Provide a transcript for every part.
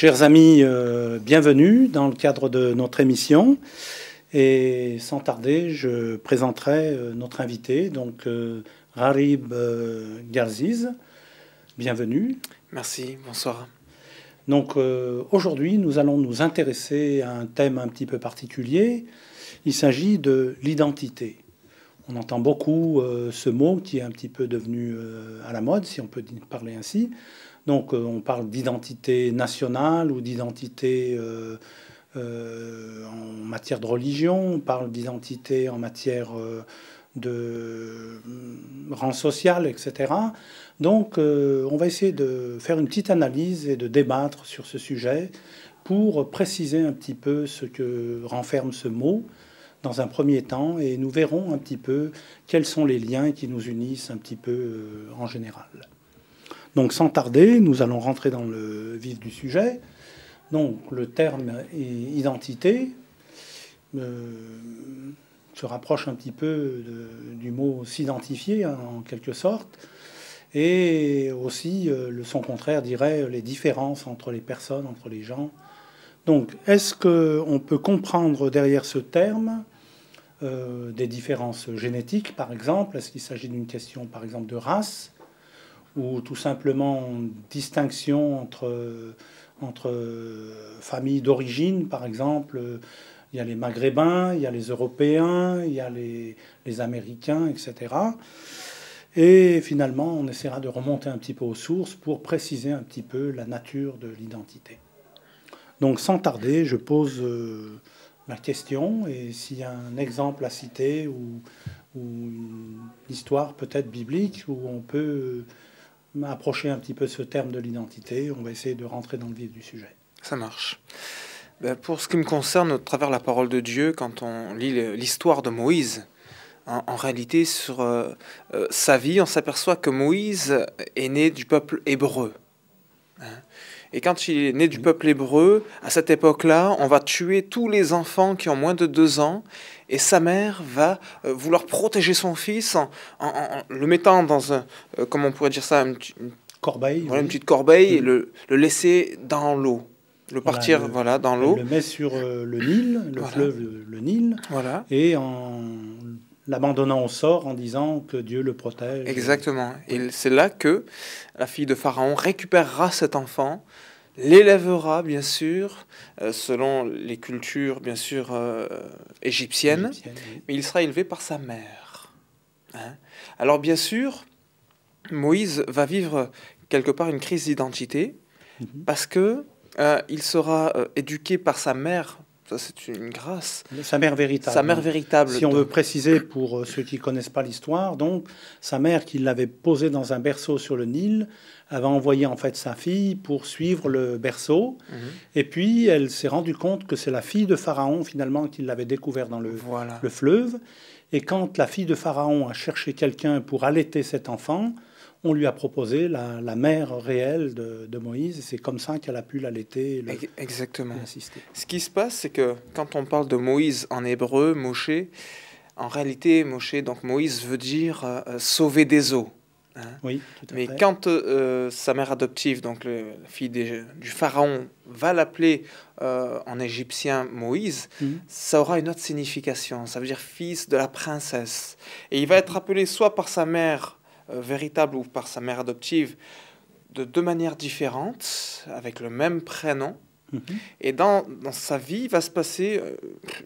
Chers amis, bienvenue dans le cadre de notre émission. Et sans tarder, je présenterai notre invité, donc Gharib Gharziz. Bienvenue. Merci, bonsoir. Donc aujourd'hui, nous allons nous intéresser à un thème un petit peu particulier. Il s'agit de l'identité. On entend beaucoup ce mot qui est un petit peu devenu à la mode, si on peut parler ainsi. Donc on parle d'identité nationale ou d'identité en matière de religion, on parle d'identité en matière de rang social, etc. Donc on va essayer de faire une petite analyse et de débattre sur ce sujet pour préciser un petit peu ce que renferme ce mot dans un premier temps, et nous verrons un petit peu quels sont les liens qui nous unissent un petit peu en général. Donc sans tarder, nous allons rentrer dans le vif du sujet. Donc le terme identité se rapproche un petit peu du mot s'identifier, hein, en quelque sorte, et aussi son contraire dirait les différences entre les personnes, entre les gens. Donc est-ce qu'on peut comprendre derrière ce terme des différences génétiques, par exemple? Est-ce qu'il s'agit d'une question, par exemple, de race, ou tout simplement distinction entre familles d'origine, par exemple? Il y a les Maghrébins, il y a les Européens, il y a les Américains, etc. Et finalement, on essaiera de remonter un petit peu aux sources pour préciser un petit peu la nature de l'identité. Donc sans tarder, je pose la question, et s'il y a un exemple à citer ou une histoire peut-être biblique où on peut approcher un petit peu ce terme de l'identité, on va essayer de rentrer dans le vif du sujet. Ça marche. Pour ce qui me concerne, au travers la parole de Dieu, quand on lit l'histoire de Moïse, en réalité, sur sa vie, on s'aperçoit que Moïse est né du peuple hébreu. Et quand il est né du peuple hébreu, à cette époque-là, on va tuer tous les enfants qui ont moins de 2 ans, et sa mère va vouloir protéger son fils en le mettant dans un, comment on pourrait dire ça, une corbeille, voilà, une petite corbeille, et le laisser dans l'eau, partir dans l'eau. Elle le met sur le Nil, le fleuve, le Nil, et en l'abandonnant au sort en disant que Dieu le protège. Exactement. Et c'est là que la fille de Pharaon récupérera cet enfant, l'élèvera, bien sûr, selon les cultures, bien sûr, égyptiennes, oui. Mais il sera élevé par sa mère. Alors, bien sûr, Moïse va vivre quelque part une crise d'identité, parce que il sera éduqué par sa mère. Ça, c'est une grâce. Sa mère véritable. Sa mère véritable. Si on veut préciser pour ceux qui ne connaissent pas l'histoire, donc sa mère qui l'avait posée dans un berceau sur le Nil avait envoyé en fait sa fille pour suivre le berceau. Et puis elle s'est rendue compte que c'est la fille de Pharaon finalement qui l'avait découvert dans le fleuve. Et quand la fille de Pharaon a cherché quelqu'un pour allaiter cet enfant, on lui a proposé la mère réelle de Moïse, et c'est comme ça qu'elle a pu l'allaiter. Exactement. Ce qui se passe, c'est que quand on parle de Moïse en hébreu, Moshe, en réalité, donc Moïse veut dire sauver des eaux. Oui, tout à fait. Mais quand sa mère adoptive, donc la fille du pharaon, va l'appeler en égyptien Moïse, ça aura une autre signification. Ça veut dire fils de la princesse. Et il va être appelé soit par sa mère véritable ou par sa mère adoptive de 2 manières différentes, avec le même prénom. Et dans sa vie, il va se passer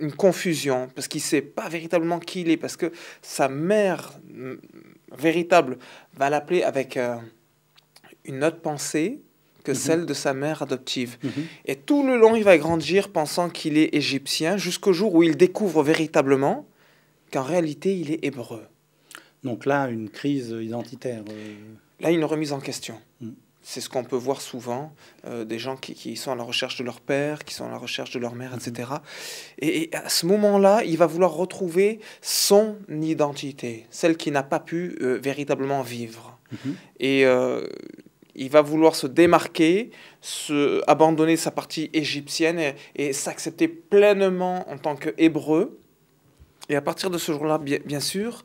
une confusion, parce qu'il ne sait pas véritablement qui il est, parce que sa mère véritable va l'appeler avec une autre pensée que celle de sa mère adoptive. Et tout le long, il va grandir pensant qu'il est égyptien, jusqu'au jour où il découvre véritablement qu'en réalité, il est hébreu. Donc là, une crise identitaire. Là, une remise en question. C'est ce qu'on peut voir souvent, des gens qui sont à la recherche de leur père, qui sont à la recherche de leur mère, etc. Et à ce moment-là, il va vouloir retrouver son identité, celle qu'il n'a pas pu véritablement vivre. Et il va vouloir se démarquer, abandonner sa partie égyptienne et s'accepter pleinement en tant qu'hébreu. Et à partir de ce jour-là, bien sûr,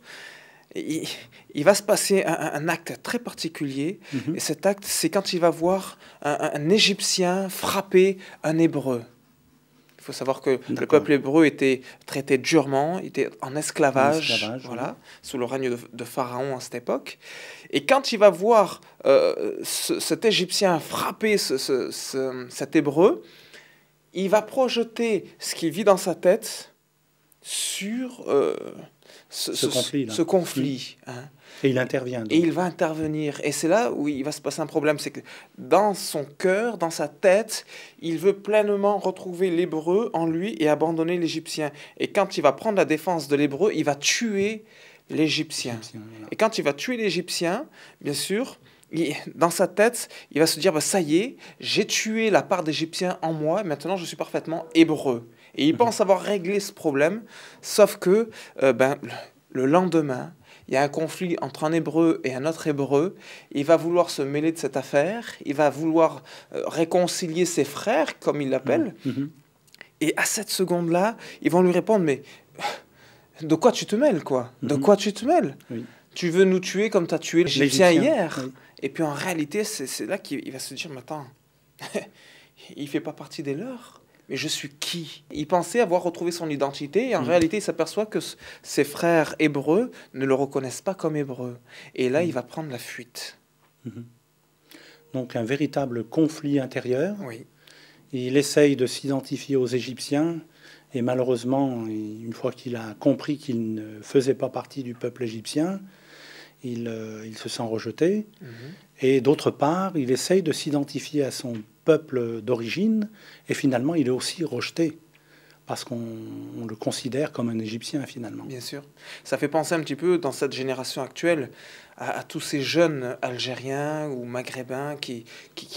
il, il va se passer un acte très particulier. Et cet acte, c'est quand il va voir un Égyptien frapper un Hébreu. Il faut savoir que le peuple hébreu était traité durement, était en esclavage, voilà, oui, sous le règne de Pharaon à cette époque. Et quand il va voir cet Égyptien frapper cet Hébreu, il va projeter ce qu'il vit dans sa tête sur ce conflit. Hein. Et il intervient. Donc. Et il va intervenir. Et c'est là où il va se passer un problème. C'est que dans son cœur, dans sa tête, il veut pleinement retrouver l'Hébreu en lui et abandonner l'Égyptien. Et quand il va prendre la défense de l'Hébreu, il va tuer l'Égyptien. Voilà. Et quand il va tuer l'Égyptien, bien sûr, dans sa tête, il va se dire, bah, ça y est, j'ai tué la part d'Égyptien en moi, et maintenant je suis parfaitement hébreu. Et il pense avoir réglé ce problème, sauf que le lendemain, il y a un conflit entre un Hébreu et un autre Hébreu. Il va vouloir se mêler de cette affaire. Il va vouloir réconcilier ses frères, comme il l'appelle. Et à cette seconde-là, ils vont lui répondre, mais de quoi tu te mêles, quoi? De quoi tu te mêles? Tu veux nous tuer comme tu as tué l'Égyptien hier? Et puis en réalité, c'est là qu'il va se dire, mais attends, il ne fait pas partie des leurs. Mais je suis qui? Il pensait avoir retrouvé son identité et en réalité, il s'aperçoit que ses frères hébreux ne le reconnaissent pas comme hébreu. Et là, il va prendre la fuite. Donc un véritable conflit intérieur. Oui. Il essaye de s'identifier aux Égyptiens et malheureusement, une fois qu'il a compris qu'il ne faisait pas partie du peuple égyptien, il se sent rejeté. Et d'autre part, il essaye de s'identifier à son peuple d'origine, et finalement, il est aussi rejeté, parce qu'on le considère comme un Égyptien, finalement. Bien sûr. Ça fait penser un petit peu, dans cette génération actuelle, à tous ces jeunes Algériens ou Maghrébins qui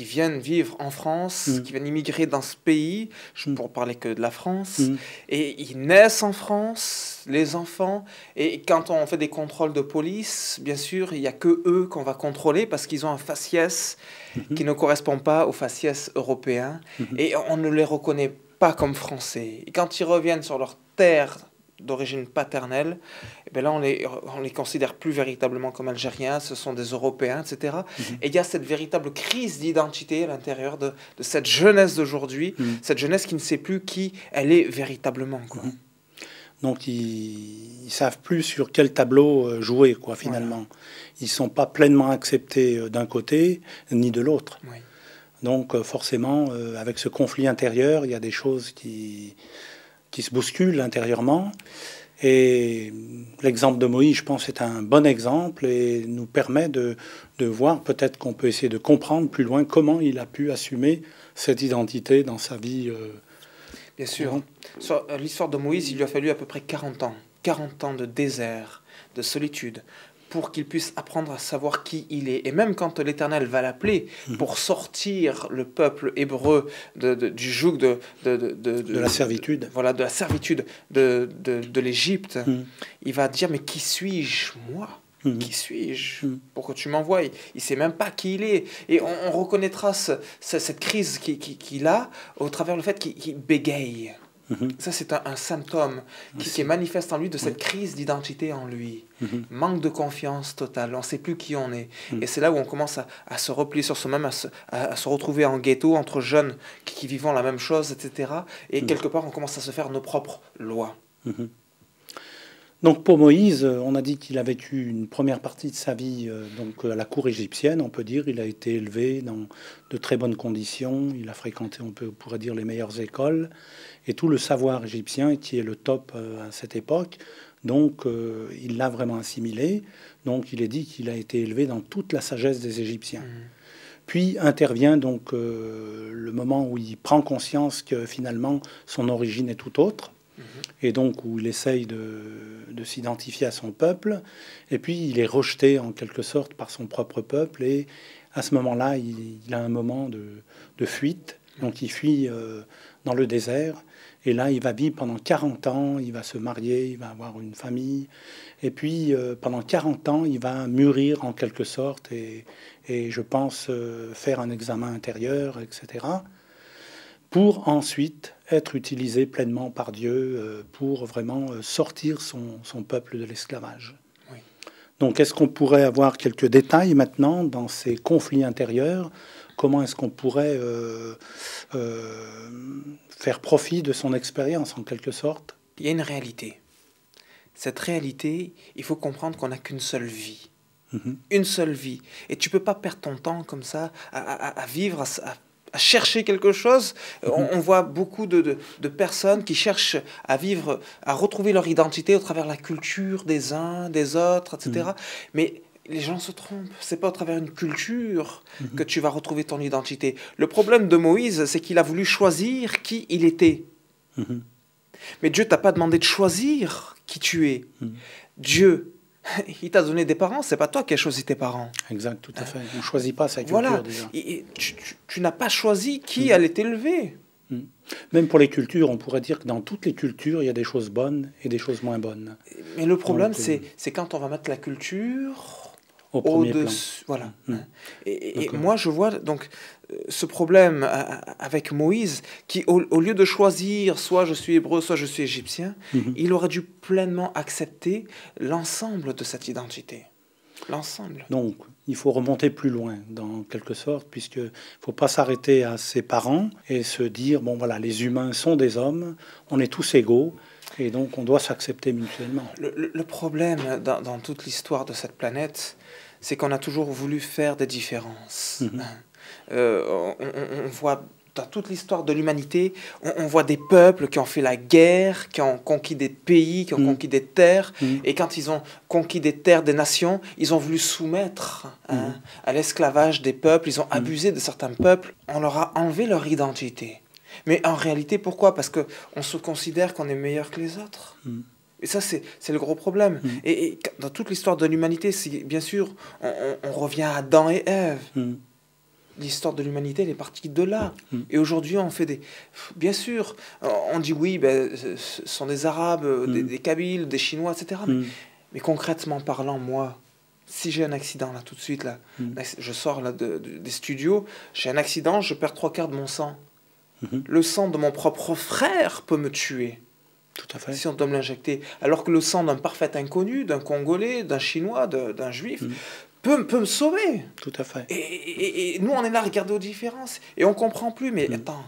viennent vivre en France, qui viennent immigrer dans ce pays, pour parler que de la France, et ils naissent en France, les enfants, et quand on fait des contrôles de police, bien sûr, il n'y a que eux qu'on va contrôler, parce qu'ils ont un faciès qui ne correspond pas au faciès européen, et on ne les reconnaît pas comme français. Et quand ils reviennent sur leur terre d'origine paternelle, et bien là, on les considère plus véritablement comme Algériens, ce sont des Européens, etc. Et il y a cette véritable crise d'identité à l'intérieur de cette jeunesse d'aujourd'hui, cette jeunesse qui ne sait plus qui elle est véritablement, quoi. Donc, ils savent plus sur quel tableau jouer, quoi, finalement. Voilà. Ils sont pas pleinement acceptés d'un côté ni de l'autre. Oui. Donc, forcément, avec ce conflit intérieur, il y a des choses qui se bousculent intérieurement. Et l'exemple de Moïse, je pense, est un bon exemple et nous permet de voir, peut-être qu'on peut essayer de comprendre plus loin comment il a pu assumer cette identité dans sa vie. Bien sûr. Sur l'histoire de Moïse, il lui a fallu à peu près 40 ans. 40 ans de désert, de solitude, pour qu'il puisse apprendre à savoir qui il est. Et même quand l'Éternel va l'appeler pour sortir le peuple hébreu du joug de la servitude. Voilà, de la servitude de l'Égypte, il va dire, mais qui suis-je, moi? Qui suis-je pour que tu m'envoies? Il ne sait même pas qui il est. Et on reconnaîtra cette crise qu'il a au travers le fait qu'il bégaye. Ça, c'est un symptôme qui est manifeste en lui de cette crise d'identité en lui. Manque de confiance totale. On ne sait plus qui on est. Et c'est là où on commence à se replier sur soi-même, à se retrouver en ghetto entre jeunes qui vivent la même chose, etc. Et quelque part, on commence à se faire nos propres lois. Donc pour Moïse, on a dit qu'il a vécu une première partie de sa vie donc à la cour égyptienne, on peut dire. Il a été élevé dans de très bonnes conditions. Il a fréquenté, on pourrait dire, les meilleures écoles. Et tout le savoir égyptien, qui est le top à cette époque, donc il l'a vraiment assimilé. Donc il est dit qu'il a été élevé dans toute la sagesse des Égyptiens. Puis intervient donc le moment où il prend conscience que finalement son origine est tout autre. Et donc où il essaye de s'identifier à son peuple, et puis il est rejeté en quelque sorte par son propre peuple, et à ce moment-là, il a un moment de fuite, donc il fuit dans le désert, et là il va vivre pendant 40 ans, il va se marier, il va avoir une famille, et puis pendant 40 ans, il va mûrir en quelque sorte, et je pense faire un examen intérieur, etc., pour ensuite être utilisé pleinement par Dieu pour vraiment sortir son peuple de l'esclavage. Oui. Donc, est-ce qu'on pourrait avoir quelques détails maintenant dans ces conflits intérieurs? Comment est-ce qu'on pourrait faire profit de son expérience, en quelque sorte? Il y a une réalité. Cette réalité, il faut comprendre qu'on n'a qu'une seule vie. Une seule vie. Et tu peux pas perdre ton temps comme ça à vivre, à chercher quelque chose. On voit beaucoup de personnes qui cherchent à vivre, à retrouver leur identité au travers de la culture des uns, des autres, etc. Mais les gens se trompent. C'est pas au travers d'une culture que tu vas retrouver ton identité. Le problème de Moïse, c'est qu'il a voulu choisir qui il était. Mais Dieu t'a pas demandé de choisir qui tu es. Dieu, il t'a donné des parents, c'est pas toi qui as choisi tes parents. Exact, tout à fait. On ne choisit pas sa culture, voilà. déjà. Et tu n'as pas choisi qui allait t'élever. Même pour les cultures, on pourrait dire que dans toutes les cultures, il y a des choses bonnes et des choses moins bonnes. Mais le problème, c'est quand on va mettre la culture au premier plan. Voilà. Et moi, je vois donc ce problème avec Moïse, qui au lieu de choisir soit je suis hébreu, soit je suis égyptien, il aurait dû pleinement accepter l'ensemble de cette identité. L'ensemble. Donc, il faut remonter plus loin, dans quelque sorte, puisqu'il ne faut pas s'arrêter à ses parents et se dire, bon voilà, les humains sont des hommes, on est tous égaux, et donc on doit s'accepter mutuellement. Le problème dans toute l'histoire de cette planète, c'est qu'on a toujours voulu faire des différences. On voit dans toute l'histoire de l'humanité, on voit des peuples qui ont fait la guerre, qui ont conquis des pays, qui ont conquis des terres, et quand ils ont conquis des terres, des nations, ils ont voulu soumettre à l'esclavage des peuples, ils ont abusé de certains peuples, on leur a enlevé leur identité. Mais en réalité, pourquoi? Parce qu'on se considère qu'on est meilleur que les autres. Et ça, c'est le gros problème. Et dans toute l'histoire de l'humanité, bien sûr, on revient à Adam et Ève. L'histoire de l'humanité, elle est partie de là. Et aujourd'hui, on fait des... Bien sûr, on dit oui, ben, ce sont des Arabes, des Kabyles, des Chinois, etc. Mais concrètement parlant, moi, si j'ai un accident, là, tout de suite, là, je sors là, des studios, j'ai un accident, je perds 3/4 de mon sang. Le sang de mon propre frère peut me tuer. Tout à fait. Si on doit me l'injecter. Alors que le sang d'un parfait inconnu, d'un Congolais, d'un Chinois, d'un Juif... peut me sauver. Tout à fait. Et nous, on est là à regarder aux différences. Et on comprend plus. Mais attends.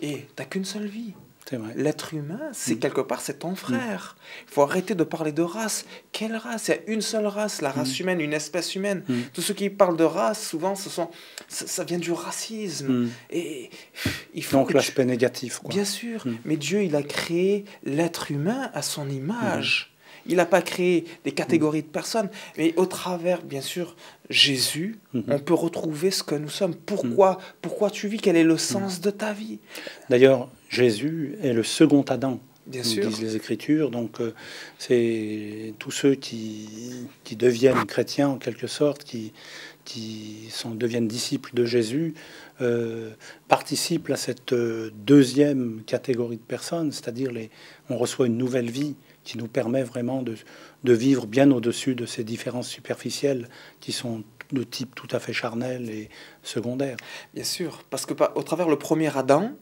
Et t'as qu'une seule vie. C'est vrai. L'être humain, c'est quelque part, c'est ton frère. Il faut arrêter de parler de race. Quelle race? Il y a une seule race, la race humaine, une espèce humaine. Tous ceux qui parlent de race, souvent, ça vient du racisme. Et il faut donc l'aspect négatif, quoi. Bien sûr. Mais Dieu, il a créé l'être humain à son image. Il n'a pas créé des catégories de personnes, mais au travers, bien sûr, Jésus, on peut retrouver ce que nous sommes. Pourquoi tu vis? Quel est le sens de ta vie? D'ailleurs, Jésus est le second Adam, bien nous sûr. disent les Écritures. Donc, c'est tous ceux qui deviennent chrétiens, en quelque sorte, qui deviennent disciples de Jésus, participent à cette deuxième catégorie de personnes, c'est-à-dire on reçoit une nouvelle vie qui nous permet vraiment de vivre bien au-dessus de ces différences superficielles qui sont de type tout à fait charnel et secondaire. Bien sûr, parce que au travers le premier Adam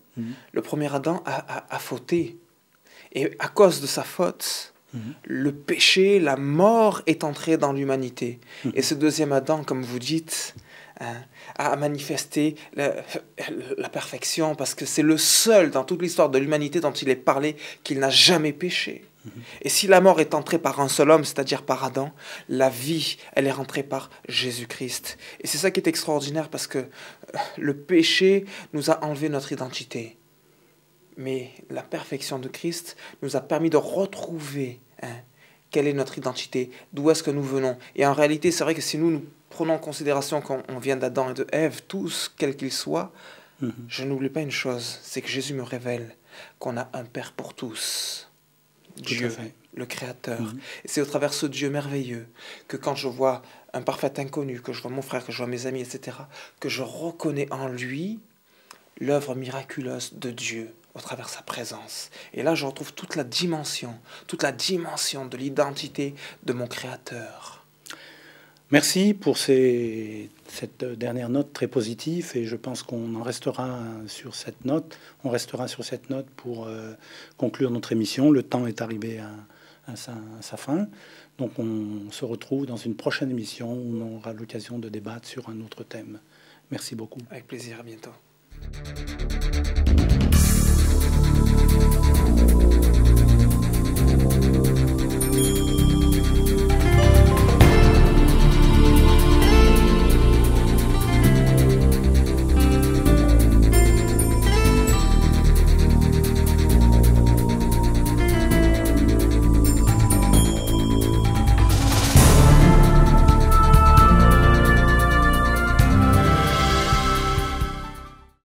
a fauté. Et à cause de sa faute, le péché, la mort est entrée dans l'humanité. Et ce deuxième Adam, comme vous dites, a manifesté la perfection, parce que c'est le seul dans toute l'histoire de l'humanité dont il est parlé qu'il n'a jamais péché. Et si la mort est entrée par un seul homme, c'est-à-dire par Adam, la vie, elle est rentrée par Jésus-Christ. Et c'est ça qui est extraordinaire, parce que le péché nous a enlevé notre identité. Mais la perfection de Christ nous a permis de retrouver quelle est notre identité, d'où est-ce que nous venons. Et en réalité, c'est vrai que si nous prenons en considération qu'on vient d'Adam et de Ève, tous, quels qu'ils soient, je n'oublie pas une chose, c'est que Jésus me révèle qu'on a un Père pour tous. Dieu, le Créateur. Et c'est au travers de ce Dieu merveilleux que quand je vois un parfait inconnu, que je vois mon frère, que je vois mes amis, etc., que je reconnais en lui l'œuvre miraculeuse de Dieu au travers de sa présence. Et là, je retrouve toute la dimension de l'identité de mon Créateur. Merci pour cette dernière note très positive, et je pense qu'on en restera sur cette note. On restera sur cette note pour conclure notre émission. Le temps est arrivé à sa fin. Donc on se retrouve dans une prochaine émission où on aura l'occasion de débattre sur un autre thème. Merci beaucoup. Avec plaisir, à bientôt.